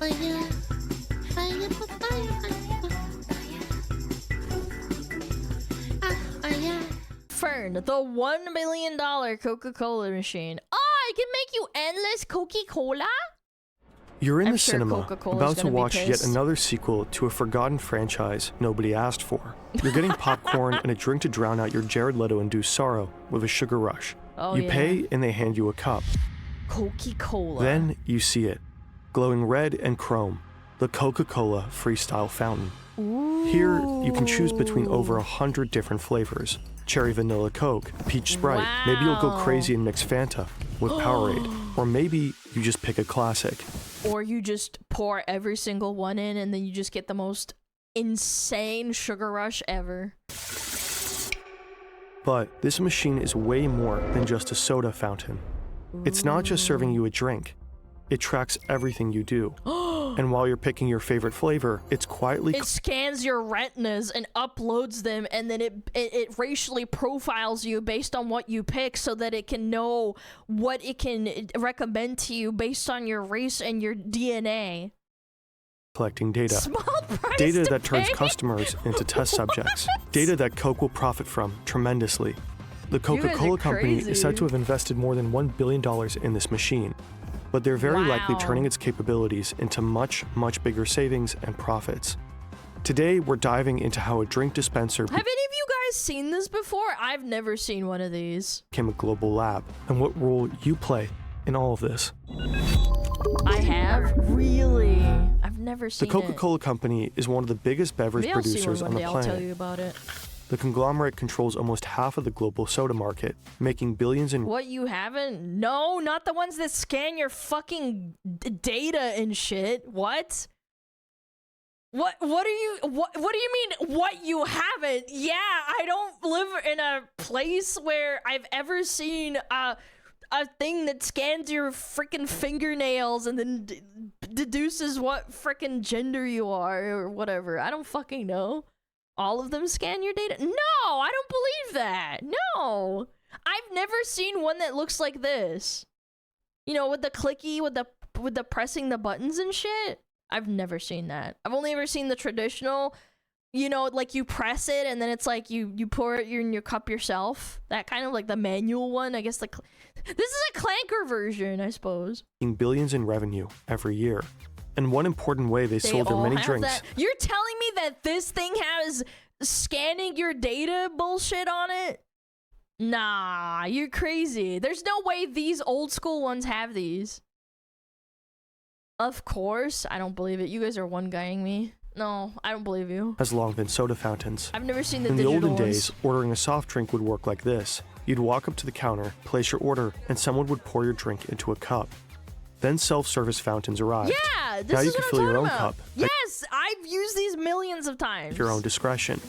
Fire, fire, fire. Fern, the $1 billion Coca-Cola machine. Oh, it can make you endless Coca-Cola? You're in I'm the sure cinema, Coca-Cola's about to gonna be watch yet pissed. another sequel to a forgotten franchise nobody asked for. You're getting popcorn and a drink to drown out your Jared Leto-induced sorrow with a sugar rush. Oh, You yeah. pay and they hand you a cup. Coca-Cola. Then you see it, glowing red and chrome, the Coca-Cola Freestyle Fountain. Ooh. Here, you can choose between over 100 different flavors. Cherry Vanilla Coke, Peach Sprite, Wow. maybe you'll go crazy and mix Fanta with Powerade, or maybe you just pick a classic. Or you just pour every single one in and then you just get the most insane sugar rush ever. But this machine is way more than just a soda fountain. It's not just serving you a drink. It tracks everything you do. And while you're picking your favorite flavor, it's quietly... It scans your retinas and uploads them, and then it racially profiles you based on what you pick so that it can know what it can recommend to you based on your race and your DNA. collecting data. Small price Data to that turns pay? customers into test subjects. Data that Coke will profit from tremendously. The guys are Coca-Cola company is said to crazy. have invested more than $1 billion in this machine, but they're very likely Wow. turning its capabilities into much, much bigger savings and profits. Today, we're diving into how a drink dispenser Have any of you guys seen this before? I've never seen one of these. became a global lab, and what role you play in all of this. I have? Really? I've never The seen Coca-Cola company is one of the biggest beverage Maybe I'll see one producers one on the day. I'll tell planet. you about it. The conglomerate controls almost half of the global soda market, making billions in What, you haven't? No, not the ones that scan your fucking data and shit. What? What do you mean what you haven't? Yeah, I don't live in a place where I've ever seen a thing that scans your freaking fingernails and then deduces what freaking gender you are or whatever. I don't fucking know. All of them scan your data? No, I don't believe that. No. I've never seen one that looks like this. You know, with the clicky, with the pressing the buttons and shit. I've never seen that. I've only ever seen the traditional, you know, like you press it and then it's like you pour it in your cup yourself. That kind of like the manual one. I guess this is a clanker version, I suppose. billions in revenue every year. And one important way they sold their all many have drinks. that. You're telling me that this thing has scanning your data bullshit on it? Nah, you're crazy. There's no way these old school ones have these. Of course, I don't believe it. You guys are one-guying me. No, I don't believe you. Has long been soda fountains. I've never seen the In the digital olden ones. days, ordering a soft drink would work like this. You'd walk up to the counter, place your order, and someone would pour your drink into a cup. Then self-service fountains arrived. Yeah, this Now is you what can I'm fill your talking own about. cup at Yes, I've used these millions of times. your own discretion.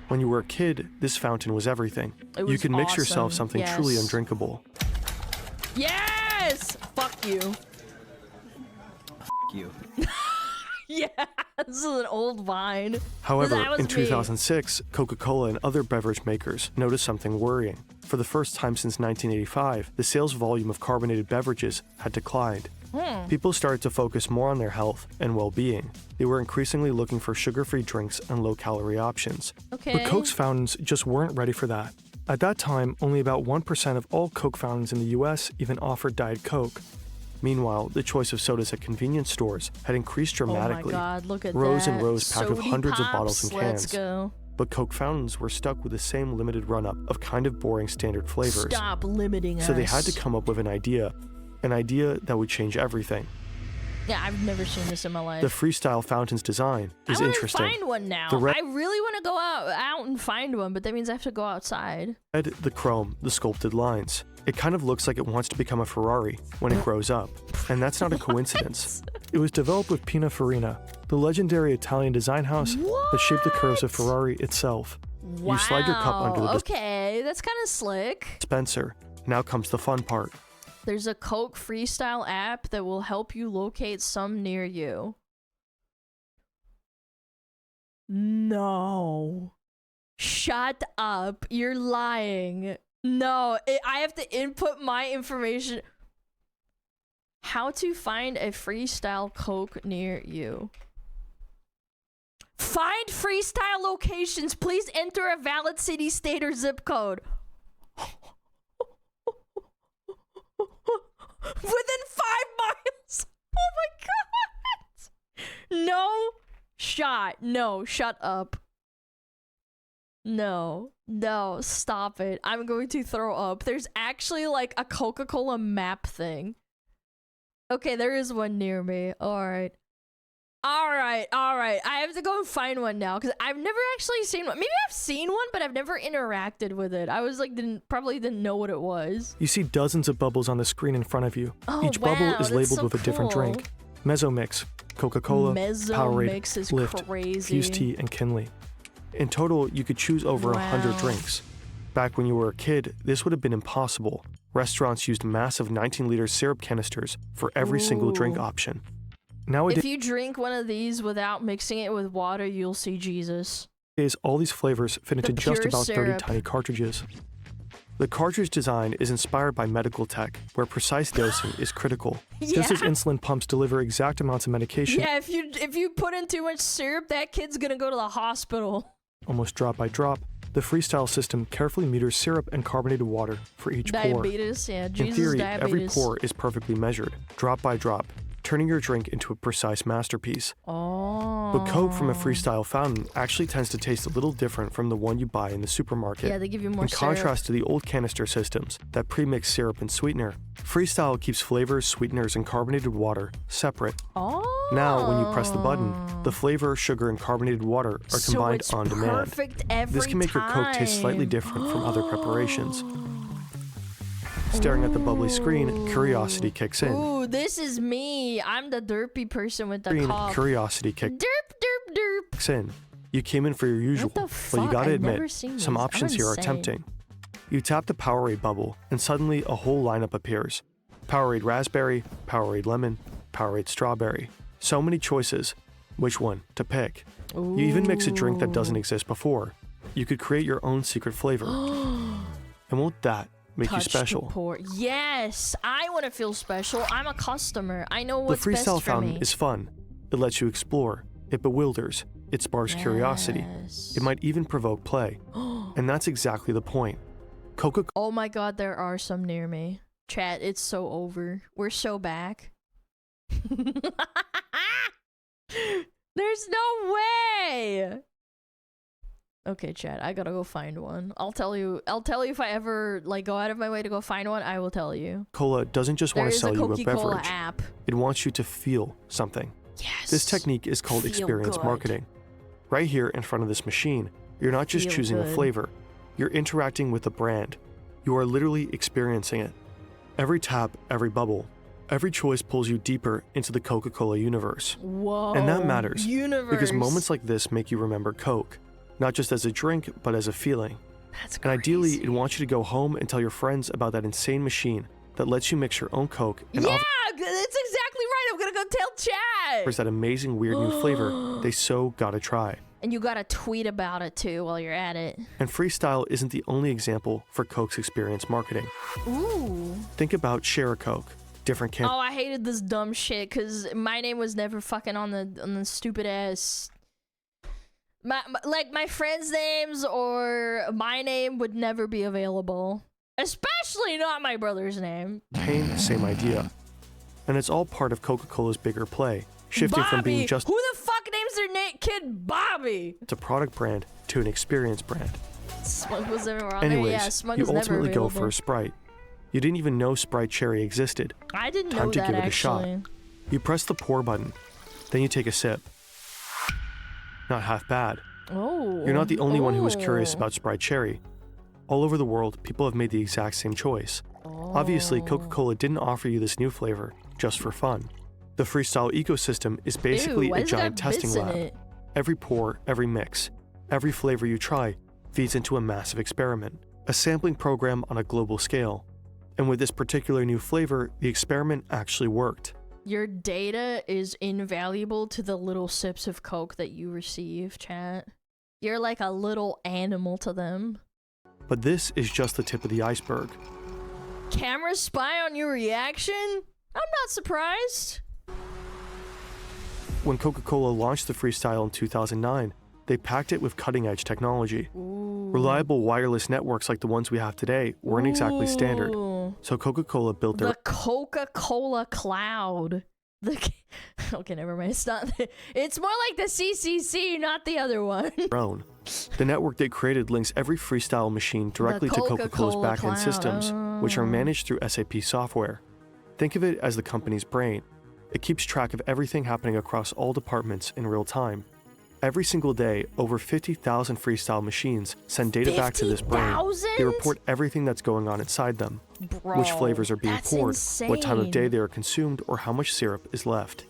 When you were a kid, this fountain was everything. It You was could mix yourself awesome, something truly yes. undrinkable. Yes! Fuck you. You. Yeah, this is an old Vine. However, That was in me. 2006, Coca-Cola and other beverage makers noticed something worrying. For the first time since 1985, the sales volume of carbonated beverages had declined. People started to focus more on their health and well-being. They were increasingly looking for sugar-free drinks and low-calorie options. Okay. But Coke's fountains just weren't ready for that. At that time, only about 1% of all Coke fountains in the US even offered Diet Coke. Meanwhile, the choice of sodas at convenience stores had increased dramatically. Oh my god, look at Rows that. and rows packed with Sody hundreds of pops, bottles and Let's cans. go. But Coke fountains were stuck with the same limited run-up of kind of boring standard flavors. Stop limiting us. So they had to come up with an idea that would change everything. Yeah, I've never seen this in my life. The freestyle fountain's design is I want to interesting. find one now. The red- I really want to go out and find one, but that means I have to go outside. The chrome, the sculpted lines. It kind of looks like it wants to become a Ferrari when it grows up. And that's not a coincidence. It was developed with Pininfarina, the legendary Italian design house that shaped the curves of Ferrari itself. Wow. You slide your cup under the Okay, that's kind of slick. dispenser. Now comes the fun part. There's a Coke Freestyle app that will help you locate some near you. No. Shut up. You're lying. No, I have to input my information. How to find a freestyle Coke near you. Find freestyle locations. Please enter a valid city, state, or zip code. Within 5 miles. Oh my god. No shot. No, shut up. No, stop it. I'm going to throw up. There's actually like a Coca-Cola map thing. Okay, there is one near me. Alright. I have to go and find one now because I've never actually seen one. Maybe I've seen one, but I've never interacted with it. I was like, probably didn't know what it was. You see dozens of bubbles on the screen in front of you. Oh, Each wow, bubble is that's labeled so with a different cool. drink. Mezzomix, Coca-Cola, Mezzomix is Lift, crazy. Fuse Tea, and Kinley. In total, you could choose over 100 Wow. drinks. Back when you were a kid, this would have been impossible. Restaurants used massive 19-liter syrup canisters for every single drink Ooh. option. Nowadays, If you drink one of these without mixing it with water, you'll see Jesus. all these flavors fit into just pure about 30 syrup. tiny cartridges. The cartridge design is inspired by medical tech, where precise dosing is critical. Just as insulin pumps deliver exact amounts of medication, Yeah, if you put in too much syrup, that kid's gonna go to the hospital. almost drop by drop, the freestyle system carefully meters syrup and carbonated water for each pour. Diabetes, yeah, In Jesus theory, diabetes. every pour is perfectly measured, drop by drop, turning your drink into a precise masterpiece. Oh. But Coke from a freestyle fountain actually tends to taste a little different from the one you buy in the supermarket. Yeah, they give you more In syrup. contrast to the old canister systems that pre-mix syrup and sweetener, freestyle keeps flavors, sweeteners, and carbonated water separate. Oh. Now, when you press the button, the flavor, sugar, and carbonated water are So combined it's on demand. perfect every This can make your Coke taste slightly time. different from other preparations. Staring at the bubbly screen, curiosity kicks in. Ooh, this is me. I'm the derpy person with the cough. Curiosity kicks Derp. in. You came in for your usual, the but you fuck? gotta I've never admit, seen some these. I'm options here are insane. tempting. You tap the Powerade bubble, and suddenly a whole lineup appears. Powerade Raspberry, Powerade Lemon, Powerade Strawberry. So many choices. Which one to pick? You even mix a drink that doesn't exist before. You could create your own secret flavor. And won't that make you Touch to special? pour. Yes, I want to feel special. I'm a customer. I know The what's best freestyle for fountain me. is fun. It lets you explore. It bewilders. It sparks curiosity. Yes. It might even provoke play. And that's exactly the point. Coca Oh my god, there are some near me. Chat, it's so over. We're so back. There's no way. Okay, chat, I gotta go find one. I'll tell you if I ever like go out of my way to go find one, I will tell you. Cola doesn't just There want to is sell a you a Coca-Cola beverage. app. It wants you to feel something. Yes. This technique is called Feel experience good. marketing. Right here in front of this machine, you're not just Feel choosing a good. flavor. You're interacting with the brand. You are literally experiencing it. Every tap, every bubble, every choice pulls you deeper into the Coca-Cola universe. Whoa. And that matters. Universe. Because moments like this make you remember Coke, not just as a drink, but as a feeling. That's And crazy. ideally, it wants you to go home and tell your friends about that insane machine that lets you mix your own Coke and Yeah, that's exactly right. I'm gonna go tell chat. offers that amazing weird new flavor they so gotta try. And you gotta tweet about it too while you're at it. And freestyle isn't the only example for Coke's experience marketing. Ooh. Think about Share a Coke. Different camp. Oh, I hated this dumb shit because my name was never fucking on the stupid ass. My friends' names or my name would never be available. Especially not my brother's name. Campaign, same idea. And it's all part of Coca-Cola's bigger play, shifting from being Bobby! just Who the fuck names their kid Bobby? a product brand to an experience brand. Smug was never on Anyways, there. Yeah, Smug you was never ultimately go available. for a Sprite. You didn't even know Sprite Cherry existed. I didn't Time know to that give it a actually. shot. You press the pour button, then you take a sip. Not half bad. Oh. You're not the only one who was curious Oh. about Sprite Cherry. All over the world, people have made the exact same choice. Obviously, Coca-Cola didn't offer you this new flavor just for fun. The freestyle ecosystem is basically Ew, why a does it giant got bits testing in lab. it? Every pour, every mix, every flavor you try feeds into a massive experiment, a sampling program on a global scale. And with this particular new flavor, the experiment actually worked. Your data is invaluable to the little sips of Coke that you receive, chat. You're like a little animal to them. But this is just the tip of the iceberg. Cameras spy on your reaction? not surprised. When Coca-Cola launched the Freestyle in 2009, they packed it with cutting-edge technology. Reliable wireless networks like the ones we have today weren't exactly standard, so Coca-Cola built their... The Coca-Cola Cloud. Okay, never mind. It's not... It's more like the CCC, not the other one. own. The network they created links every Freestyle machine directly to Coca-Cola's back-end systems, which are managed through SAP software. Think of it as the company's brain. It keeps track of everything happening across all departments in real time. Every single day, over 50,000 Freestyle machines send data back to this brain. They report everything that's going on inside them. Bro, which flavors are being poured, insane. what time of day they are consumed, or how much syrup is left.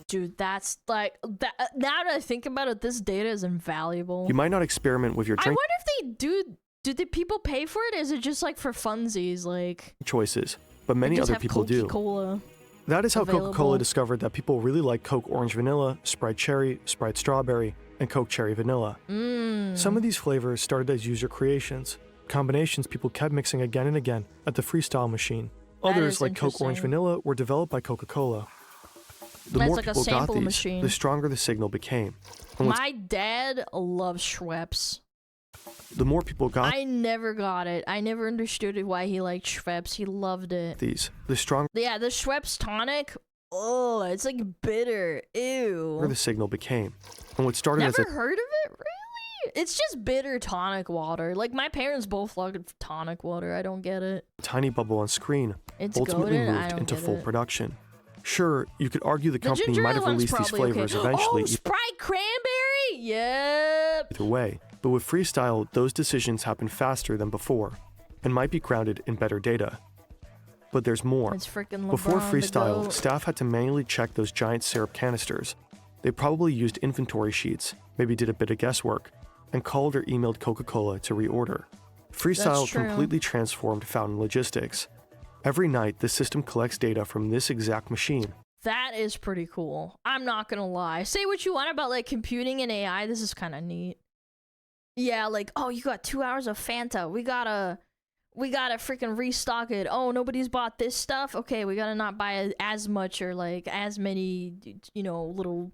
Dude, that's like... now that I think about it, this data is invaluable. You might not experiment with your drink I wonder if they do... Do the people pay for it? Is it just like for funsies, like... choices, but many other people do. Coca-Cola. That is how available. Coca-Cola discovered that people really like Coke Orange Vanilla, Sprite Cherry, Sprite Strawberry, and Coke Cherry Vanilla. Some of these flavors started as user creations, combinations people kept mixing again and again at the Freestyle machine. Others, like Coke Orange Vanilla, were developed by Coca-Cola. The more like a people got sample these, machine. the stronger the signal became. And My dad loves Schweppes. the more people got I never got it. I never understood why he liked Schweppes. He loved it. these, the stronger Yeah, the Schweppes tonic. Oh, it's like bitter. Ew. the signal became. And what started as Never a heard of it, really? It's just bitter tonic water. Like, my parents both love tonic water. I don't get it. tiny bubble on screen It's ultimately goated. I moved don't into get full it. production. Sure, you could argue the company ginger might ale have one's released these probably flavors okay. eventually Oh, Sprite cranberry? Yep. either way, but with Freestyle, those decisions happen faster than before and might be grounded in better data. But there's more. It's freaking LeBron Before the Freestyle, goat. staff had to manually check those giant syrup canisters. They probably used inventory sheets, maybe did a bit of guesswork, and called or emailed Coca-Cola to reorder. Freestyle That's true. completely transformed fountain logistics. Every night, the system collects data from this exact machine. That is pretty cool. I'm not gonna lie. Say what you want about like computing and AI. This is kind of neat. Yeah, like, oh, you got 2 hours of Fanta. We gotta freaking restock it. Oh, nobody's bought this stuff. Okay, we gotta not buy as much or like as many, little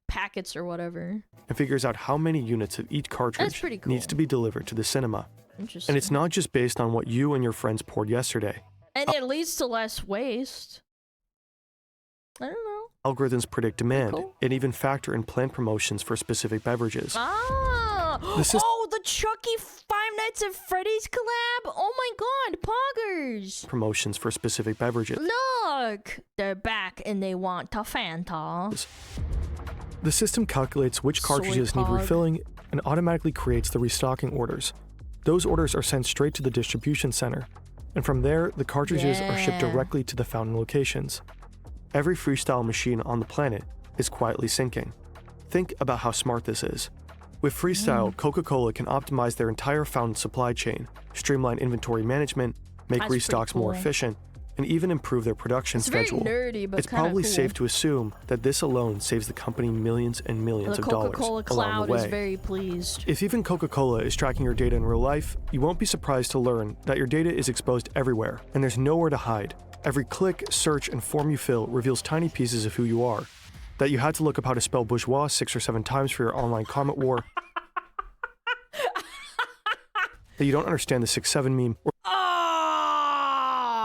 packets or whatever. And figures out how many units of each cartridge pretty needs cool. to be delivered to the cinema. Interesting. And it's not just based on what you and your friends poured yesterday. And it leads to less waste. I don't know. Algorithms predict demand Cool. and even factor in planned promotions for specific beverages. Ah! The The Chucky Five Nights at Freddy's collab? Oh my god, poggers! Promotions for specific beverages. Look! They're back and they want a Fanta. The system calculates which cartridges need pog. refilling and automatically creates the restocking orders. Those orders are sent straight to the distribution center, and from there, the cartridges are shipped Yeah. directly to the fountain locations. Every Freestyle machine on the planet is quietly syncing. Think about how smart this is. With Freestyle, Coca-Cola can optimize their entire fountain supply chain, streamline inventory management, make That's pretty restocks more cool. efficient, and even improve their production It's very schedule. nerdy, but It's kinda probably cool. safe to assume that this alone saves the company millions and millions The of dollars Coca-Cola along Cloud the is way. very pleased. If even Coca-Cola is tracking your data in real life, you won't be surprised to learn that your data is exposed everywhere, and there's nowhere to hide. Every click, search, and form you fill reveals tiny pieces of who you are. That you had to look up how to spell bourgeois 6 or 7 times for your online comment war. That you don't understand the 6-7 meme, or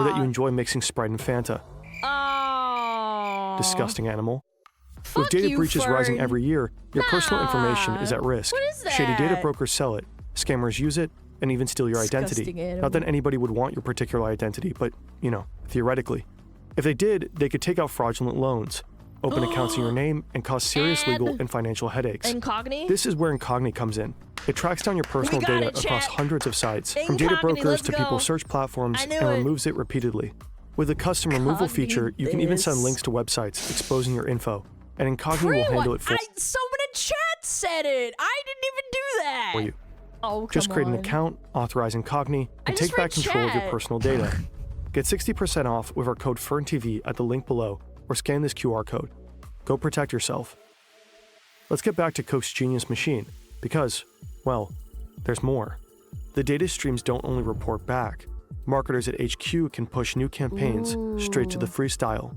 that you enjoy mixing Sprite and Fanta. Disgusting animal. With Fuck data you, breaches rising Fern. every year, your personal information is at Nah. risk. What is Shady data that? brokers sell it, scammers use it, and even steal your identity. Disgusting animal. Not that anybody would want your particular identity, but, theoretically. If they did, they could take out fraudulent loans, open accounts in your name, and cause serious legal and financial headaches. Incogni? This is where Incogni comes in. It tracks down your personal We got data it, across chat. hundreds of sites, from data Incogni, brokers let's to go. people search platforms, I knew and it. removes it repeatedly. With the custom removal Incogni feature, you can even send this. links to websites exposing your info, and Incogni will handle it for Someone in chat said it. I didn't even do that. you. Oh, come Just create an on. account, authorize Incogni, I and just take back read control of your chat. personal data. Get 60% off with our code FERNTV at the link below, or scan this QR code. Go protect yourself. Let's get back to Coke's genius machine, because, well, there's more. The data streams don't only report back. Marketers at HQ can push new campaigns straight to the Freestyle.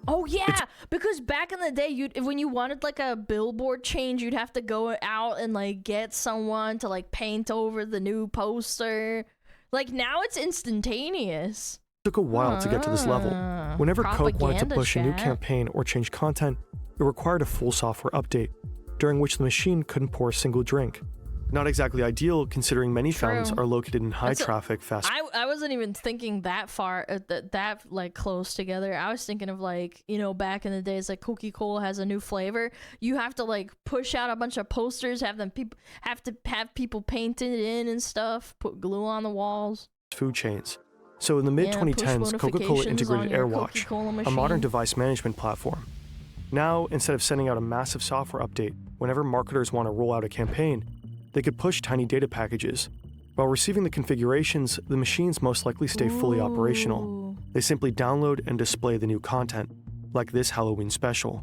Oh yeah, because back in the day, when you wanted like a billboard change, you'd have to go out and like get someone to like paint over the new poster. Like now it's instantaneous. It took a while to get to this level. Whenever Coke wanted to push a new chat. campaign or change content, it required a full software update, during which the machine couldn't pour a single drink. Not exactly ideal, considering many fountains are located in high-traffic, fast. I wasn't even thinking that far, that like close together. I was thinking of like, you know, back in the days, like Coca-Cola has a new flavor. You have to like push out a bunch of posters, have people paint it in and stuff, put glue on the walls. Food chains. So in the mid-2010s, Coca-Cola integrated AirWatch, a modern device management platform. Now, instead of sending out a massive software update, whenever marketers want to roll out a campaign, they could push tiny data packages. While receiving the configurations, the machines most likely stay fully operational. They simply download and display the new content, like this Halloween special.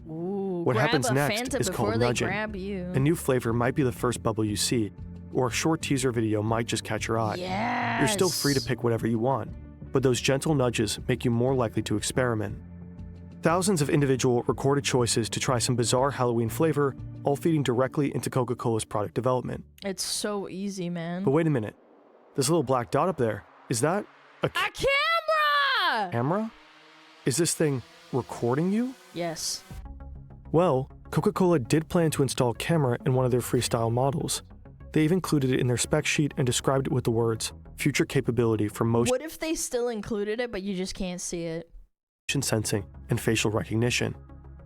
What happens next is called nudging. A new flavor might be the first bubble you see, or a short teaser video might just catch your eye. Yes. You're still free to pick whatever you want, but those gentle nudges make you more likely to experiment. Thousands of individual recorded choices to try some bizarre Halloween flavor, all feeding directly into Coca-Cola's product development. It's so easy, man. But wait a minute. This little black dot up there, is that a camera? Camera? Is this thing recording you? Yes. Well, Coca-Cola did plan to install a camera in one of their freestyle models. They even included it in their spec sheet and described it with the words, future capability for motion. What if they still included it, but you just can't see it? Sensing and facial recognition.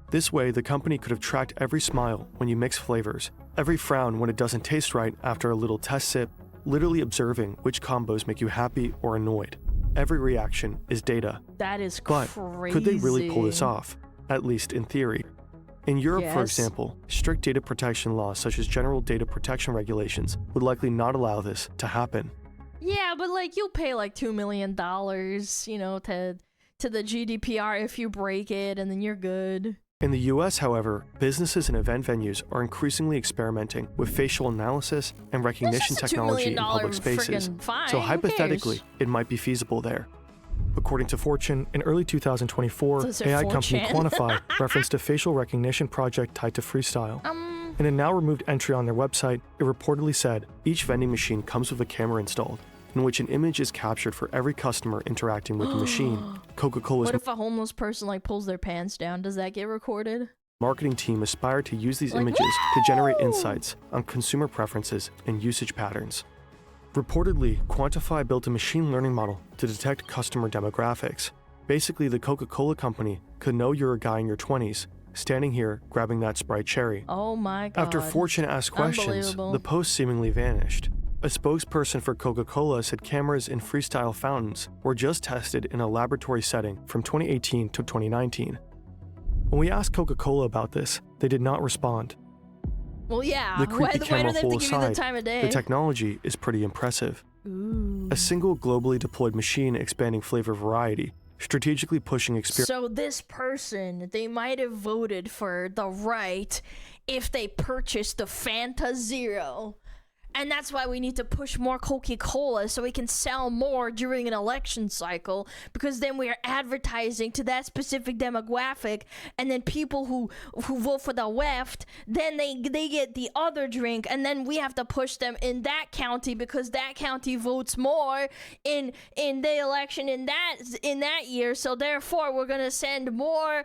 This way, the company could have tracked every smile when you mix flavors, every frown when it doesn't taste right after a little test sip, literally observing which combos make you happy or annoyed. Every reaction is data. That is but crazy. Could they really pull this off? At least in theory. In Europe, for example, strict data protection laws such as general data protection regulations would likely not allow this to happen. Yeah, but like you'll pay like $2 million, you know, to the GDPR if you break it, and then you're good. In the US, however, businesses and event venues are increasingly experimenting with facial analysis and recognition technology in public spaces. So hypothetically, it might be feasible there. According to Fortune, in early 2024, AI company Quantifying referenced a facial recognition project tied to freestyle. In a now-removed entry on their website, it reportedly said, each vending machine comes with a camera installed, in which an image is captured for every customer interacting with the machine. Coca-Cola's What if a homeless person like pulls their pants down? Does that get recorded? Marketing team aspired to use these images to generate insights on consumer preferences and usage patterns. Reportedly, Quantify built a machine learning model to detect customer demographics. Basically, the Coca-Cola company could know you're a guy in your 20s, standing here grabbing that Sprite cherry. Oh my god. After Fortune asked questions, the post seemingly vanished. A spokesperson for Coca-Cola said cameras in freestyle fountains were just tested in a laboratory setting from 2018 to 2019. When we asked Coca-Cola about this, they did not respond. Well, yeah. The creepy camera hole aside, the technology is pretty impressive. Ooh. A single globally deployed machine expanding flavor variety, strategically pushing experience. So this person, they might have voted for the right if they purchased the Fanta Zero. And that's why we need to push more Coca-Cola so we can sell more during an election cycle, because then we are advertising to that specific demographic, and then people who vote for the left, then they get the other drink, and then we have to push them in that county because that county votes more in the election in that year. So therefore, we're gonna send more.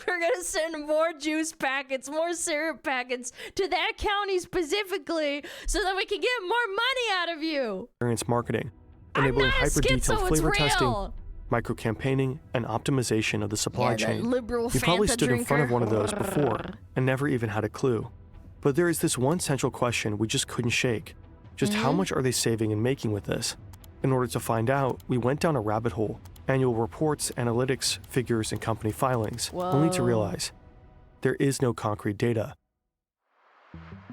We're gonna send more juice packets, more syrup packets to that county specifically, so that we can get more money out of you. Experience marketing, enabling hyper-detailed flavor testing, micro-campaigning, and optimization of the supply chain. You probably stood in front of one of those before and never even had a clue. But there is this one central question we just couldn't shake. Just how much are they saving and making with this? In order to find out, we went down a rabbit hole. Annual reports, analytics, figures, and company filings, only to realize there is no concrete data.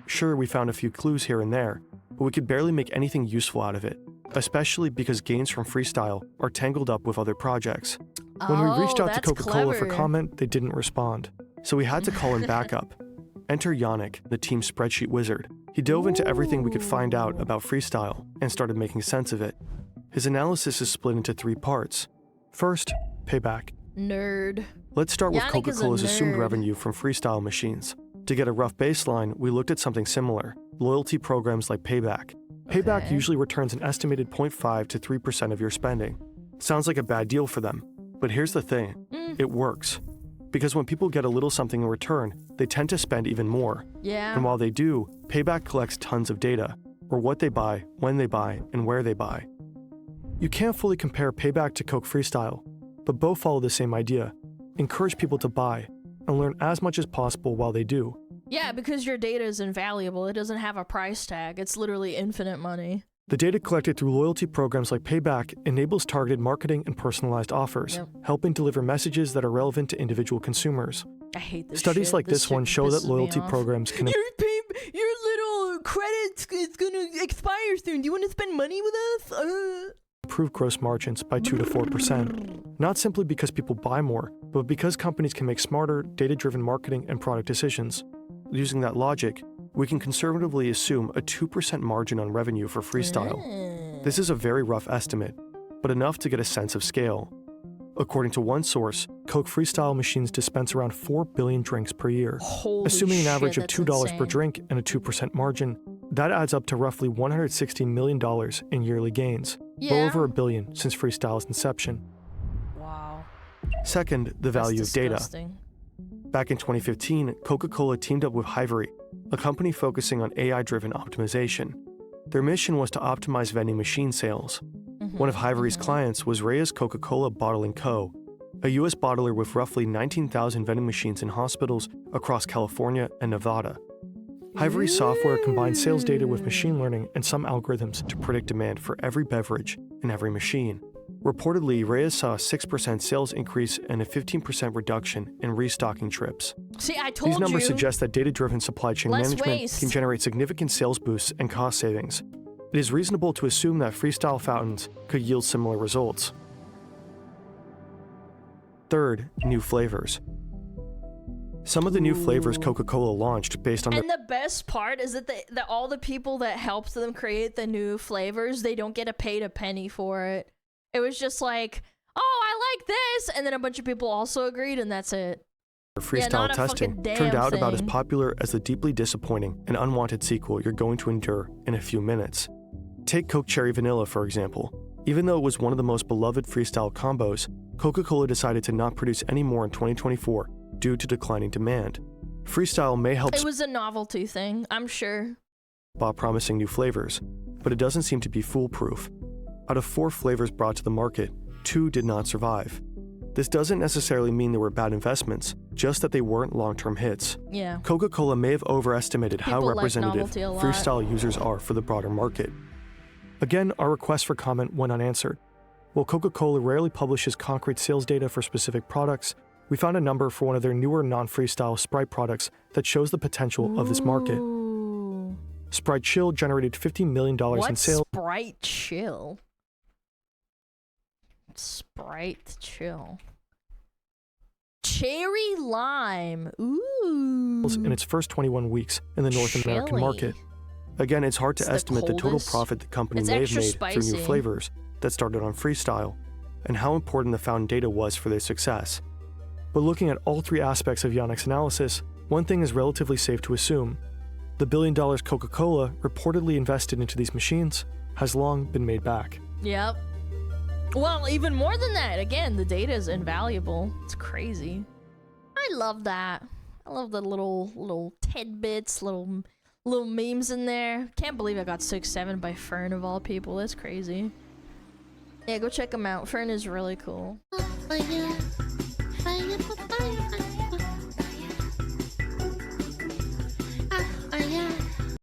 Sure, we found a few clues here and there, but we could barely make anything useful out of it, especially because gains from freestyle are tangled up with other projects. When we reached out to Coca-Cola for comment, they didn't respond, so we had to call in backup. Enter Yannick, the team's spreadsheet wizard. He dove into everything we could find out about freestyle and started making sense of it. His analysis is split into 3 parts. First, payback. Nerd. Let's start with Yannick is a Coca-Cola's assumed nerd. revenue from freestyle machines. To get a rough baseline, we looked at something similar, loyalty programs like Payback. Payback Okay. usually returns an estimated 0.5 to 3% of your spending. Sounds like a bad deal for them, but here's the thing, it works. Because when people get a little something in return, they tend to spend even more. Yeah. And while they do, Payback collects tons of data, or what they buy, when they buy, and where they buy. You can't fully compare Payback to Coke Freestyle, but both follow the same idea. Encourage people to buy, and learn as much as possible while they do. Yeah, because your data is invaluable. It doesn't have a price tag. It's literally infinite money. The data collected through loyalty programs like Payback enables targeted marketing and personalized offers, helping deliver messages that are relevant to individual consumers. I hate this Studies shit. like This this one shit show that pisses me loyalty off. programs can Your little credit is gonna expire soon. Do you want to spend money with us? improve gross margins by 2 to 4%. Not simply because people buy more, but because companies can make smarter, data-driven marketing and product decisions. Using that logic, we can conservatively assume a 2% margin on revenue for freestyle. This is a very rough estimate, but enough to get a sense of scale. According to one source, Coke Freestyle machines dispense around 4 billion drinks per year. Holy Assuming an average shit, of that's $2 per insane. drink and a 2% margin, that adds up to roughly $160 million in yearly gains, well Yeah. over $1 billion since Freestyle's inception. Wow. Second, the value That's of data. disgusting. Back in 2015, Coca-Cola teamed up with Hivery, a company focusing on AI-driven optimization. Their mission was to optimize vending machine sales. One of Hivery's clients was Reyes Coca-Cola Bottling Co., a U.S. bottler with roughly 19,000 vending machines in hospitals across California and Nevada. Hivery's software combines sales data with machine learning and some algorithms to predict demand for every beverage in every machine. Reportedly, Reyes saw a 6% sales increase and a 15% reduction in restocking trips. See, I told These numbers you. suggest that data-driven supply chain Less management waste. can generate significant sales boosts and cost savings. It is reasonable to assume that freestyle fountains could yield similar results. Third, new flavors. Some of the new flavors Coca-Cola launched based on And the best part is that that all the people that helped them create the new flavors, they don't get paid a penny for it. It was just like, oh, I like this, and then a bunch of people also agreed, and that's it. freestyle not a testing fucking damn turned out about as thing. popular as the deeply disappointing and unwanted sequel you're going to endure in a few minutes. Take Coke Cherry Vanilla, for example. Even though it was one of the most beloved freestyle combos, Coca-Cola decided to not produce any more in 2024 due to declining demand. Freestyle may help It was a novelty thing, I'm sure. spot promising new flavors, but it doesn't seem to be foolproof. Out of 4 flavors brought to the market, 2 did not survive. This doesn't necessarily mean they were bad investments, just that they weren't long-term hits. Yeah. Coca-Cola may have overestimated how People like representative novelty a lot. freestyle users are for the broader market. Again, our request for comment went unanswered. While Coca-Cola rarely publishes concrete sales data for specific products, we found a number for one of their newer non-freestyle Sprite products that shows the potential of this market. Ooh. Sprite Chill generated $50 million in What's sales. Sprite Chill? Sprite Chill. Cherry Lime. Ooh. In its first 21 weeks in the North American market. Again, it's hard to It's the estimate the total coldest. profit the company It's may have extra made through new spicy. flavors that started on freestyle, and how important the found data was for their success. But looking at all 3 aspects of Yannick's analysis, one thing is relatively safe to assume. The $1 billion Coca-Cola reportedly invested into these machines has long been made back. Yep. Well, even more than that. Again, the data is invaluable. It's crazy. I love that. I love the little tidbits, little memes in there. Can't believe I got 6-7 by Fern of all people. That's crazy. Yeah, go check him out. Fern is really cool.